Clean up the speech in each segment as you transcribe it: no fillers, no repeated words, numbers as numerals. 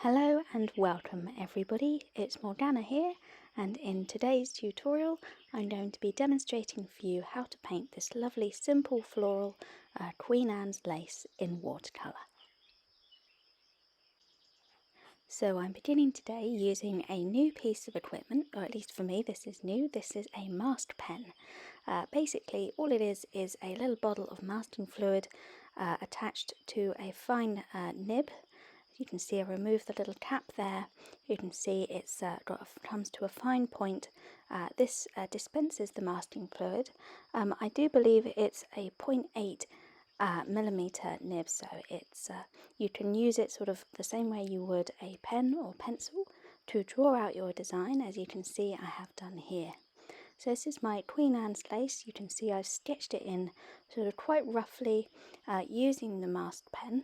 Hello and welcome everybody, it's Morgana here, and in today's tutorial I'm going to be demonstrating for you how to paint this lovely simple floral Queen Anne's lace in watercolour. So I'm beginning today using a new piece of equipment, or at least for me this is new. This is a mask pen. Basically all it is a little bottle of masking fluid attached to a fine nib. You can see I removed the little cap there. You can see it's comes to a fine point. This dispenses the masking fluid. I do believe it's a 0.8 millimeter nib, so it's you can use it sort of the same way you would a pen or pencil to draw out your design, as you can see I have done here. So this is my Queen Anne's lace. You can see I've sketched it in sort of quite roughly using the mask pen.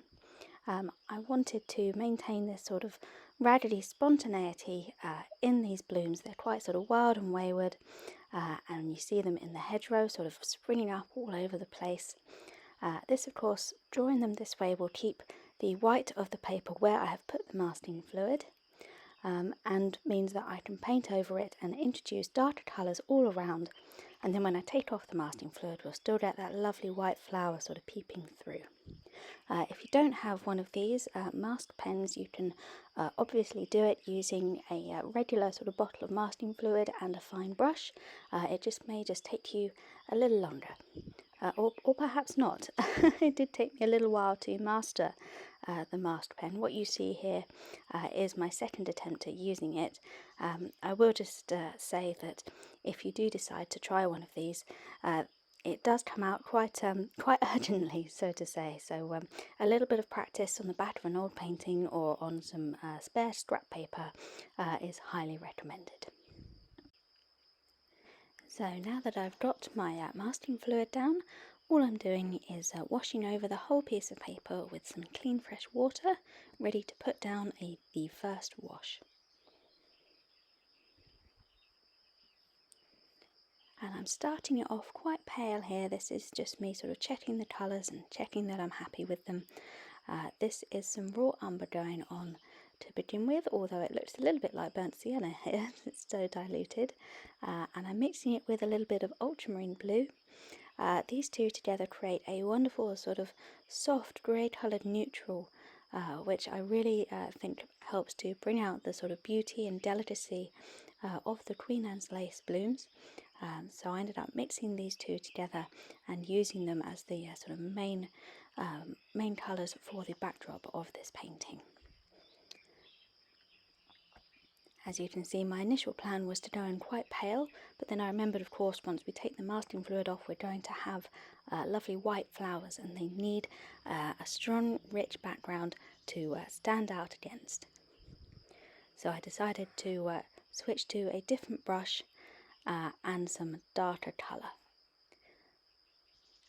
I wanted to maintain this sort of raggedy spontaneity in these blooms. They're quite sort of wild and wayward, and you see them in the hedgerow sort of springing up all over the place. This, of course, drawing them this way will keep the white of the paper where I have put the masking fluid, and means that I can paint over it and introduce darker colours all around, and then when I take off the masking fluid we'll still get that lovely white flower sort of peeping through. If you don't have one of these mask pens, you can obviously do it using a regular sort of bottle of masking fluid and a fine brush. It may just take you a little longer, or perhaps not. It did take me a little while to master the mask pen. What you see here is my second attempt at using it. I will just say that if you do decide to try one of these, it does come out quite urgently, so to say. So a little bit of practice on the back of an old painting or on some spare scrap paper is highly recommended. So now that I've got my masking fluid down, all I'm doing is washing over the whole piece of paper with some clean fresh water, ready to put down the first wash. And I'm starting it off quite pale here. This is just me sort of checking the colours and checking that I'm happy with them. This is some raw umber going on to begin with, although it looks a little bit like burnt sienna here. It's so diluted. And I'm mixing it with a little bit of ultramarine blue. These two together create a wonderful sort of soft grey coloured neutral, which I really think helps to bring out the sort of beauty and delicacy of the Queen Anne's lace blooms. So I ended up mixing these two together and using them as the sort of main colours for the backdrop of this painting. As you can see, my initial plan was to go in quite pale, but then I remembered, of course, once we take the masking fluid off, we're going to have lovely white flowers, and they need a strong, rich background to stand out against. So I decided to switch to a different brush and some darker colour.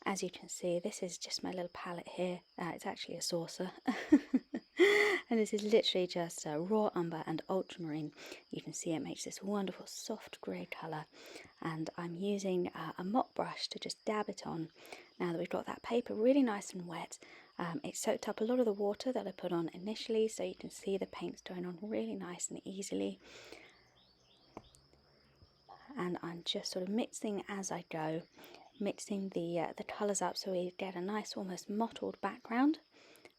As you can see, this is just my little palette here. It's actually a saucer. And this is literally just raw umber and ultramarine. You can see it makes this wonderful soft grey colour. And I'm using a mop brush to just dab it on. Now that we've got that paper really nice and wet, it soaked up a lot of the water that I put on initially, so you can see the paint's going on really nice and easily. And I'm just sort of mixing as I go, mixing the colours up so we get a nice almost mottled background,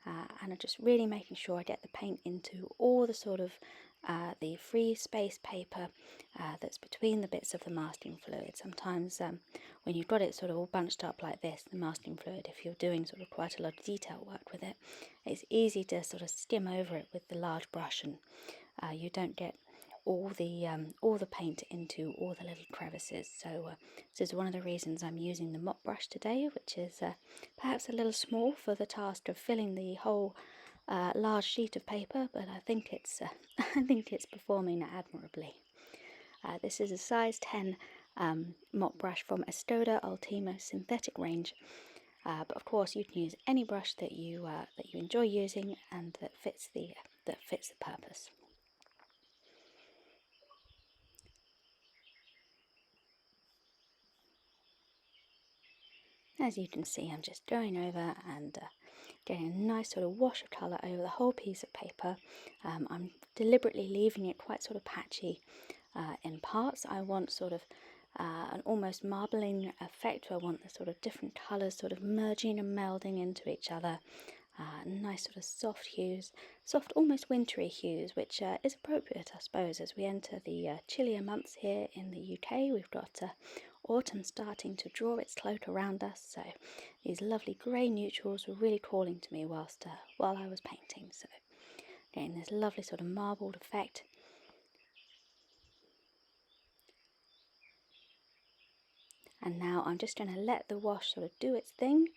and I'm just really making sure I get the paint into all the sort of the free space paper that's between the bits of the masking fluid. Sometimes when you've got it sort of all bunched up like this, the masking fluid, if you're doing sort of quite a lot of detail work with it, it's easy to sort of skim over it with the large brush, and you don't get all the paint into all the little crevices. So this is one of the reasons I'm using the mop brush today, which is perhaps a little small for the task of filling the whole large sheet of paper, but I think it's I think it's performing admirably. This is a size 10 mop brush from Escoda Ultimo synthetic range, but of course you can use any brush that you enjoy using and that fits the purpose. As you can see, I'm just going over and getting a nice sort of wash of colour over the whole piece of paper. I'm deliberately leaving it quite sort of patchy in parts. I want sort of an almost marbling effect. I want the sort of different colours sort of merging and melding into each other. Nice sort of soft hues, soft almost wintry hues, which is appropriate, I suppose, as we enter the chillier months here in the UK. We've got autumn starting to draw its cloak around us, so these lovely grey neutrals were really calling to me while I was painting. So getting this lovely sort of marbled effect. And now I'm just going to let the wash sort of do its thing.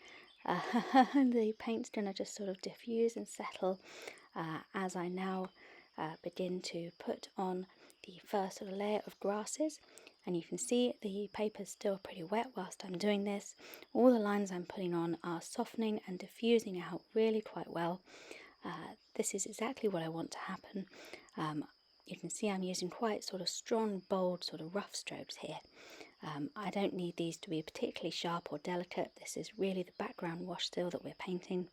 The paint's going to just sort of diffuse and settle as I now begin to put on the first sort of layer of grasses. And you can see the paper's still pretty wet whilst I'm doing this. All the lines I'm putting on are softening and diffusing out really quite well. This is exactly what I want to happen. You can see I'm using quite sort of strong, bold, sort of rough strokes here. I don't need these to be particularly sharp or delicate. This is really the background wash still that we're painting.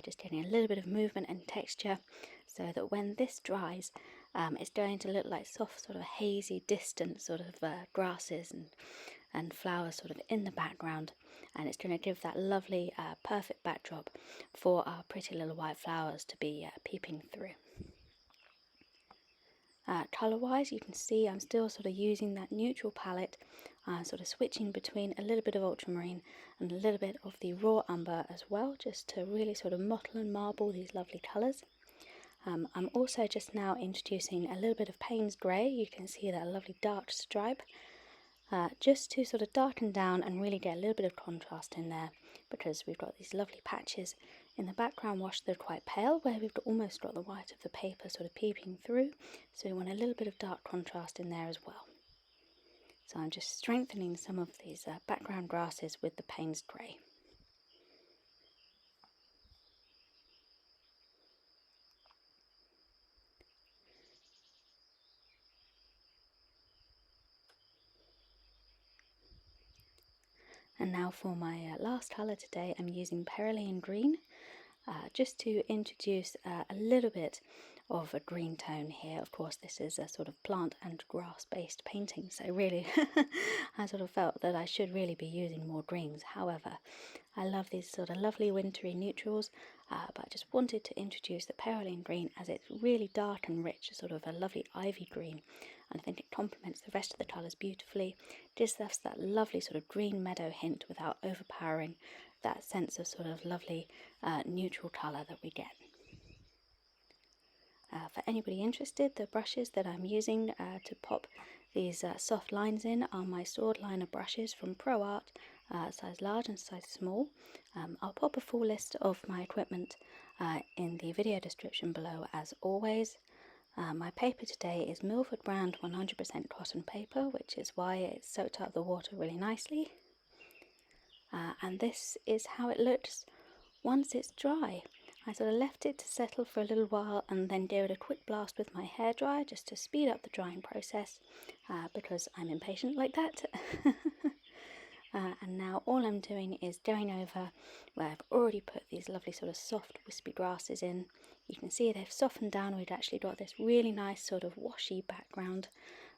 Just getting a little bit of movement and texture so that when this dries, it's going to look like soft, sort of hazy, distant sort of grasses and flowers sort of in the background. And it's going to give that lovely, perfect backdrop for our pretty little white flowers to be peeping through. Colour-wise, you can see I'm still sort of using that neutral palette, sort of switching between a little bit of ultramarine and a little bit of the raw umber as well, just to really sort of mottle and marble these lovely colours. I'm also just now introducing a little bit of Payne's Grey. You can see that lovely dark stripe, just to sort of darken down and really get a little bit of contrast in there, because we've got these lovely patches in the background wash that are quite pale, where we've almost got the white of the paper sort of peeping through, so we want a little bit of dark contrast in there as well. So I'm just strengthening some of these background grasses with the Payne's Grey. And now for my last colour today, I'm using Cerulean Green, just to introduce a little bit of a green tone here. Of course, this is a sort of plant and grass based painting, so really I sort of felt that I should really be using more greens. However, I love these sort of lovely wintry neutrals, but I just wanted to introduce the Cerulean Green as it's really dark and rich, sort of a lovely ivy green, and I think it complements the rest of the colours beautifully. Gives us that lovely sort of green meadow hint without overpowering that sense of sort of lovely neutral colour that we get. For anybody interested, the brushes that I'm using to pop these soft lines in are my sword liner brushes from Pro Art, size large and size small. I'll pop a full list of my equipment in the video description below as always. My paper today is Milford brand 100% cotton paper, which is why it's soaked up the water really nicely. And this is how it looks once it's dry. I sort of left it to settle for a little while and then gave it a quick blast with my hairdryer just to speed up the drying process, because I'm impatient like that. And now all I'm doing is going over where I've already put these lovely sort of soft wispy grasses in. You can see they've softened down. We've actually got this really nice sort of washy background,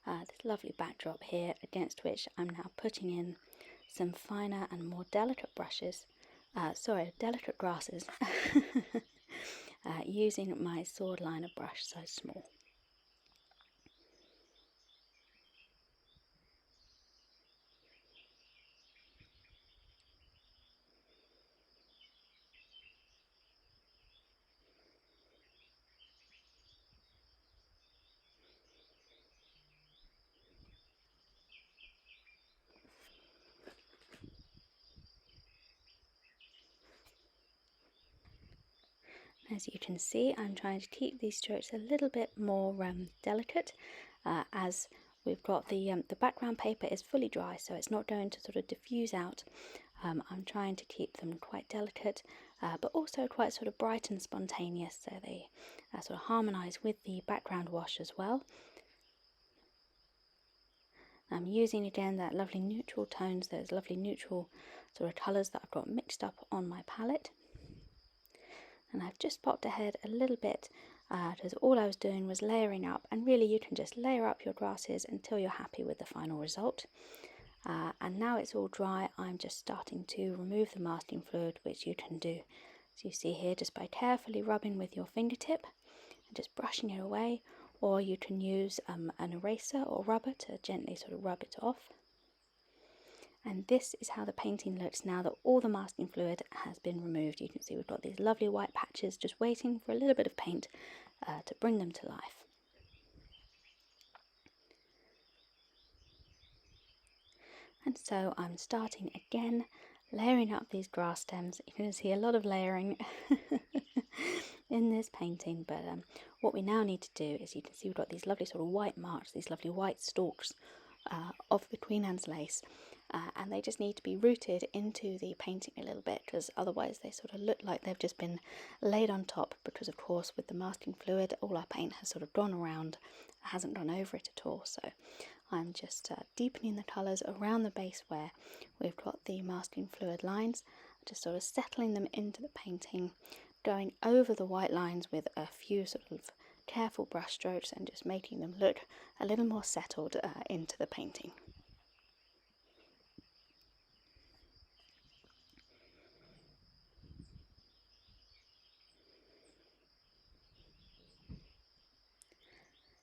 this lovely backdrop here, against which I'm now putting in some finer and more delicate brushes, delicate grasses, using my sword liner brush size small. As you can see, I'm trying to keep these strokes a little bit more delicate, as we've got the background paper is fully dry, so it's not going to sort of diffuse out. I'm trying to keep them quite delicate, but also quite sort of bright and spontaneous, so they sort of harmonise with the background wash as well. I'm using again that lovely neutral tones, those lovely neutral sort of colours that I've got mixed up on my palette. And I've just popped ahead a little bit because all I was doing was layering up, and really you can just layer up your grasses until you're happy with the final result. And now it's all dry, I'm just starting to remove the masking fluid, which you can do, as you see here, just by carefully rubbing with your fingertip and just brushing it away, or you can use an eraser or rubber to gently sort of rub it off. And this is how the painting looks now that all the masking fluid has been removed. You can see we've got these lovely white patches just waiting for a little bit of paint to bring them to life. And so I'm starting again, layering up these grass stems. You can see a lot of layering in this painting, but what we now need to do is, you can see we've got these lovely sort of white marks, these lovely white stalks of the Queen Anne's lace, and they just need to be rooted into the painting a little bit, because otherwise they sort of look like they've just been laid on top, because of course with the masking fluid all our paint has sort of gone around, hasn't gone over it at all. So I'm just deepening the colours around the base where we've got the masking fluid lines, just sort of settling them into the painting, going over the white lines with a few sort of careful brush strokes and just making them look a little more settled into the painting.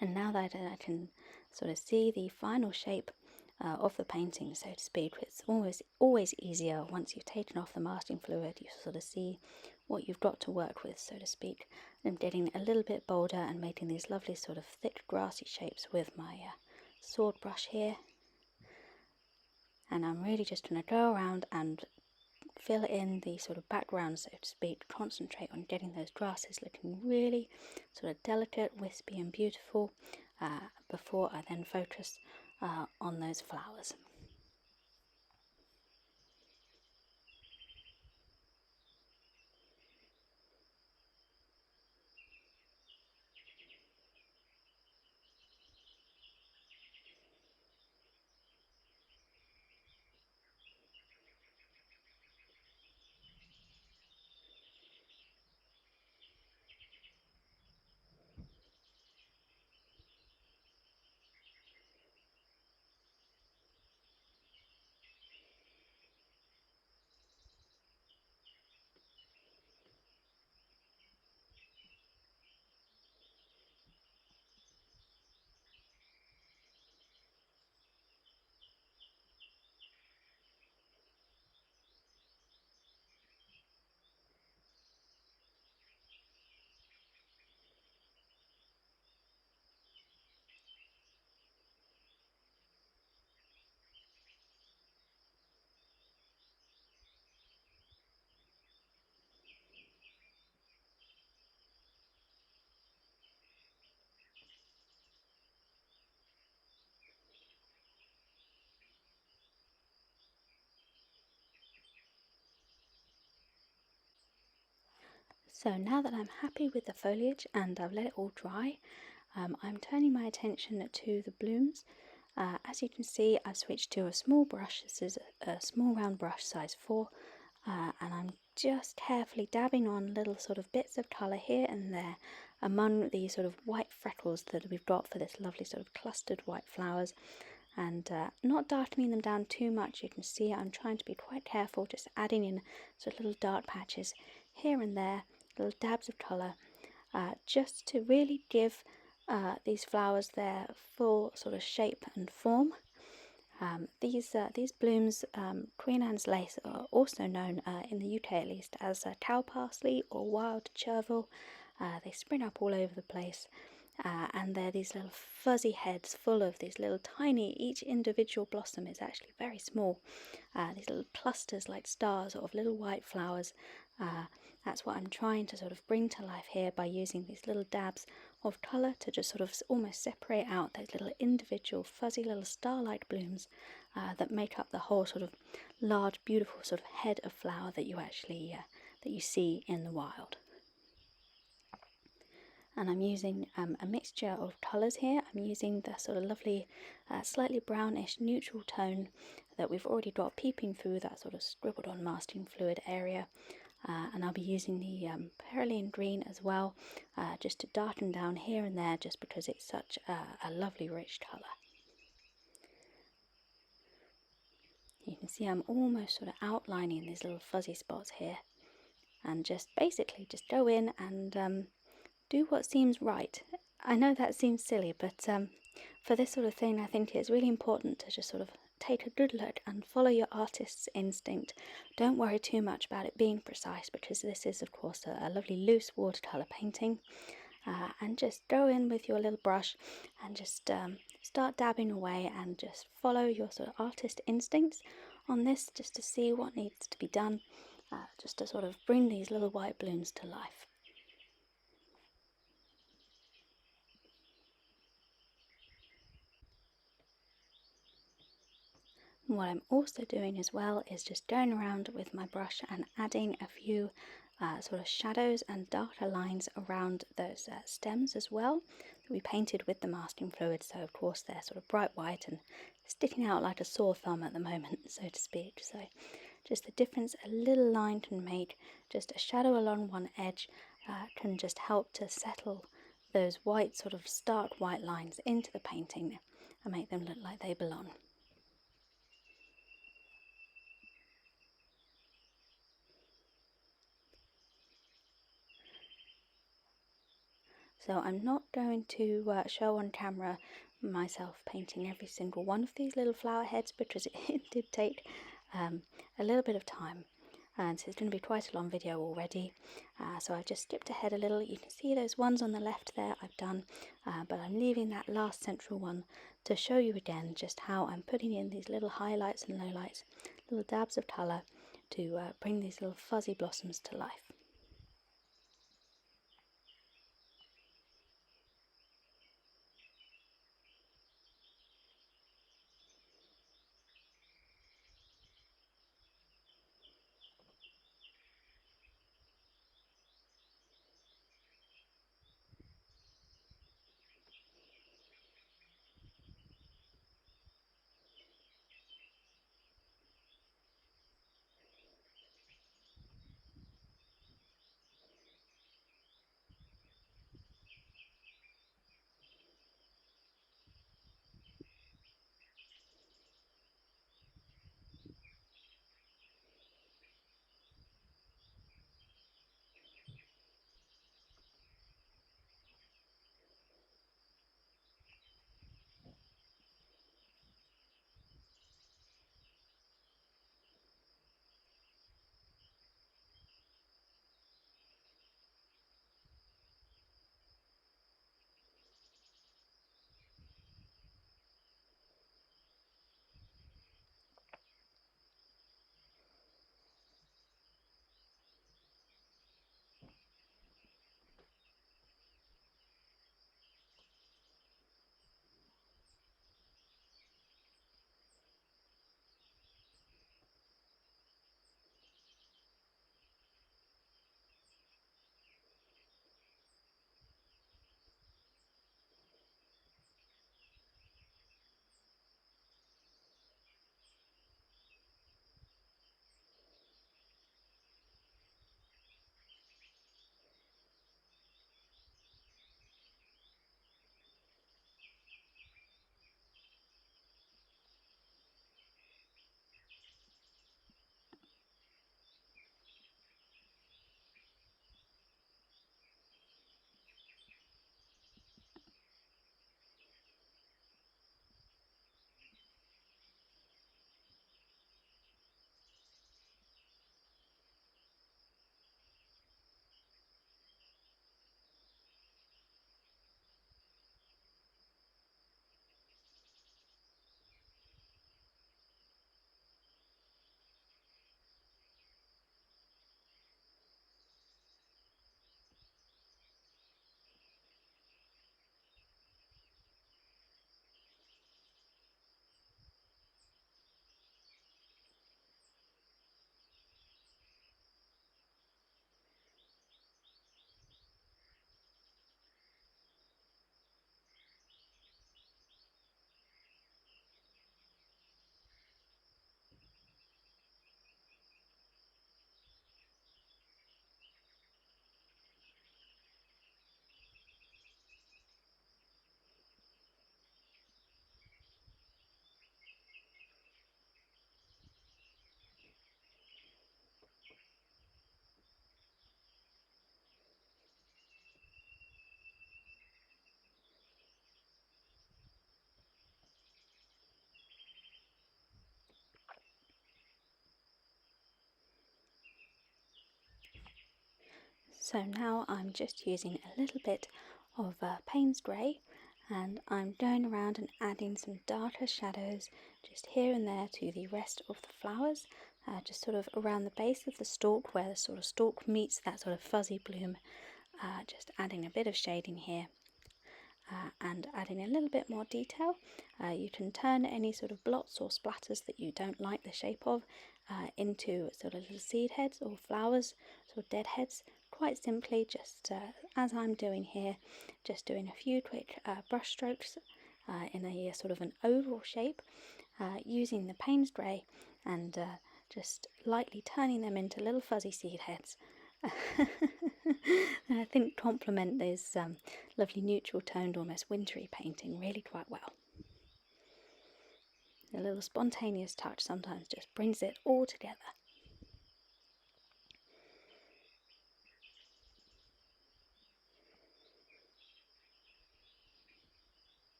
And now that I can sort of see the final shape of the painting, so to speak, it's always easier once you've taken off the masking fluid. You sort of see what you've got to work with, so to speak. I'm getting a little bit bolder and making these lovely sort of thick grassy shapes with my sword brush here. And I'm really just going to go around and fill in the sort of background, so to speak, concentrate on getting those grasses looking really sort of delicate, wispy and beautiful before I then focus on those flowers. So now that I'm happy with the foliage and I've let it all dry, I'm turning my attention to the blooms. As you can see, I've switched to a small brush. This is a small round brush, size 4, and I'm just carefully dabbing on little sort of bits of colour here and there among the sort of white freckles that we've got for this lovely sort of clustered white flowers, and not darkening them down too much. You can see I'm trying to be quite careful, just adding in sort of little dark patches here and there, little dabs of colour, just to really give these flowers their full sort of shape and form. These blooms, Queen Anne's lace, are also known in the UK at least as cow parsley or wild chervil. They spring up all over the place, and they're these little fuzzy heads full of these little tiny, each individual blossom is actually very small, these little clusters like stars of little white flowers. That's what I'm trying to sort of bring to life here by using these little dabs of colour to just sort of almost separate out those little individual fuzzy little star-like blooms that make up the whole sort of large, beautiful sort of head of flower that you actually that you see in the wild. And I'm using a mixture of colours here. I'm using the sort of lovely slightly brownish neutral tone that we've already got peeping through that sort of scribbled on masking fluid area. and I'll be using the Perylene Green as well, just to darken down here and there, just because it's such a lovely rich colour. You can see I'm almost sort of outlining these little fuzzy spots here, and just basically just go in and do what seems right. I know that seems silly, but for this sort of thing I think it's really important to just sort of take a good look and follow your artist's instinct. Don't worry too much about it being precise, because this is of course a lovely loose watercolour painting. And just go in with your little brush and just start dabbing away and just follow your sort of artist instincts on this, just to see what needs to be done, just to sort of bring these little white balloons to life. And what I'm also doing as well is just going around with my brush and adding a few sort of shadows and darker lines around those stems as well that we painted with the masking fluid. So of course they're sort of bright white and sticking out like a sore thumb at the moment, so to speak. So just the difference a little line can make, just a shadow along one edge can just help to settle those white, sort of stark white lines into the painting and make them look like they belong. So I'm not going to show on camera myself painting every single one of these little flower heads, because it did take a little bit of time, and so it's going to be quite a long video already. So I've just skipped ahead a little. You can see those ones on the left there I've done, but I'm leaving that last central one to show you again just how I'm putting in these little highlights and lowlights, little dabs of colour to bring these little fuzzy blossoms to life. So now I'm just using a little bit of Payne's Grey, and I'm going around and adding some darker shadows just here and there to the rest of the flowers, just sort of around the base of the stalk where the sort of stalk meets that sort of fuzzy bloom, just adding a bit of shading here. And adding a little bit more detail. You can turn any sort of blots or splatters that you don't like the shape of into sort of little seed heads or flowers, sort of dead heads, quite simply, just as I'm doing here, just doing a few quick brush strokes in a sort of an oval shape, using the Payne's Grey and just lightly turning them into little fuzzy seed heads. I think complement this lovely neutral toned, almost wintry painting really quite well. A little spontaneous touch sometimes just brings it all together.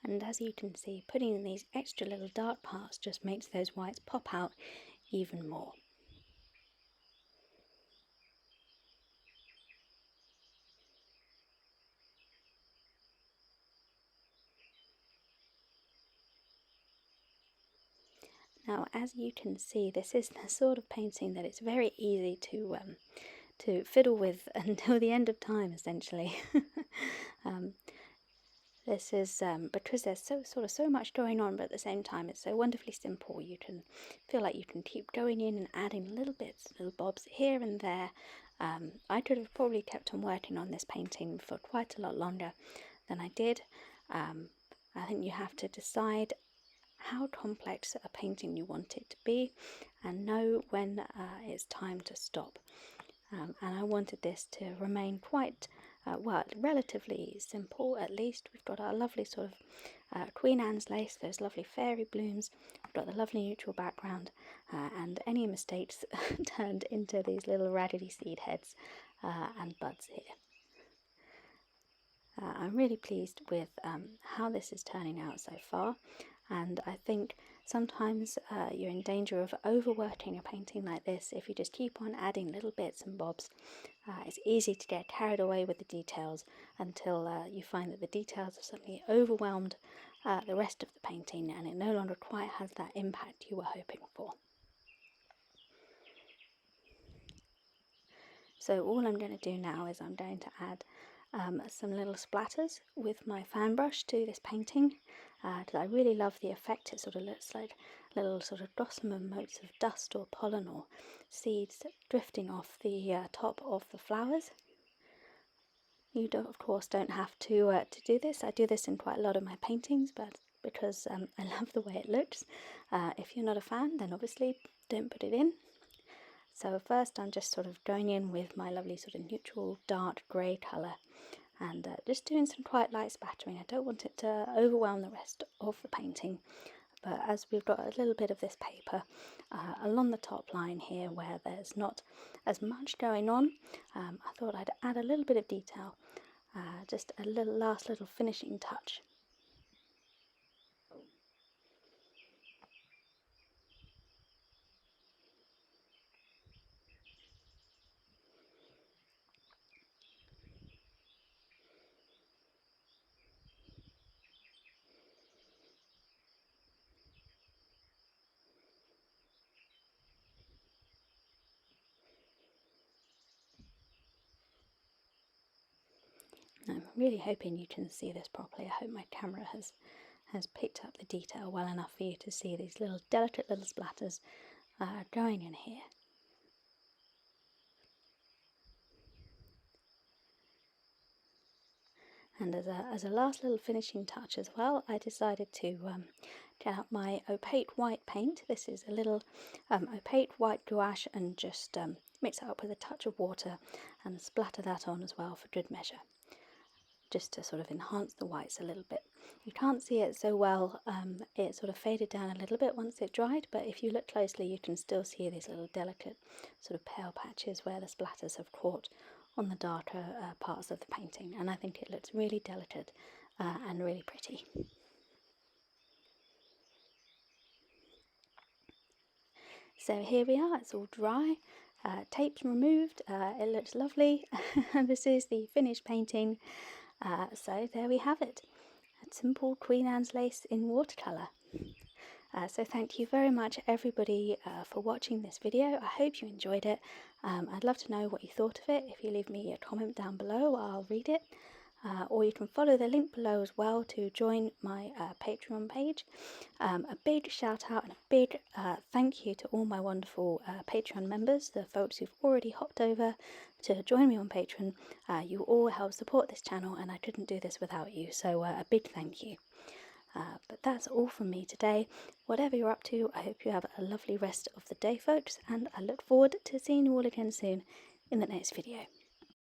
And as you can see, putting in these extra little dark parts just makes those whites pop out even more. Now, as you can see, this is the sort of painting that it's very easy to fiddle with until the end of time, essentially. This is because there's so much going on, but at the same time it's so wonderfully simple. You can feel like you can keep going in and adding little bits, little bobs here and there. I could have probably kept on working on this painting for quite a lot longer than I did. I think you have to decide how complex a painting you want it to be and know when it's time to stop. And I wanted this to remain quite, well, relatively simple at least. We've got our lovely sort of Queen Anne's lace, those lovely fairy blooms. We've got the lovely neutral background, and any mistakes turned into these little raggedy seed heads and buds here. I'm really pleased with how this is turning out so far, and I think sometimes you're in danger of overworking a painting like this if you just keep on adding little bits and bobs. It's easy to get carried away with the details until you find that the details have suddenly overwhelmed the rest of the painting and it no longer quite has that impact you were hoping for. So all I'm going to do now is I'm going to add some little splatters with my fan brush to this painting, because I really love the effect. It sort of looks like little sort of gossamer motes of dust or pollen or seeds drifting off the top of the flowers. You don't, of course, don't have to do this. I do this in quite a lot of my paintings, but because I love the way it looks. If you're not a fan, then obviously don't put it in. So first I'm just sort of going in with my lovely sort of neutral dark grey colour and just doing some quite light spattering. I don't want it to overwhelm the rest of the painting, but as we've got a little bit of this paper along the top line here where there's not as much going on, I thought I'd add a little bit of detail, just a little last little finishing touch. really hoping you can see this properly. I hope my camera has picked up the detail well enough for you to see these little delicate little splatters going in here. And as a last little finishing touch as well, I decided to get out my opaque white paint. This is a little opaque white gouache, and just mix it up with a touch of water and splatter that on as well for good measure, just to sort of enhance the whites a little bit. You can't see it so well, it sort of faded down a little bit once it dried, but if you look closely you can still see these little delicate sort of pale patches where the splatters have caught on the darker parts of the painting, and I think it looks really delicate and really pretty. So here we are, it's all dry, tape's removed, it looks lovely. This is the finished painting. So there we have it, a simple Queen Anne's lace in watercolour. So thank you very much everybody for watching this video. I hope you enjoyed it. I'd love to know what you thought of it. If you leave me a comment down below, I'll read it. Or you can follow the link below as well to join my Patreon page. A big shout out and a big thank you to all my wonderful Patreon members, the folks who've already hopped over to join me on Patreon. You all help support this channel, and I couldn't do this without you, so a big thank you. But that's all from me today. Whatever you're up to, I hope you have a lovely rest of the day, folks, and I look forward to seeing you all again soon in the next video.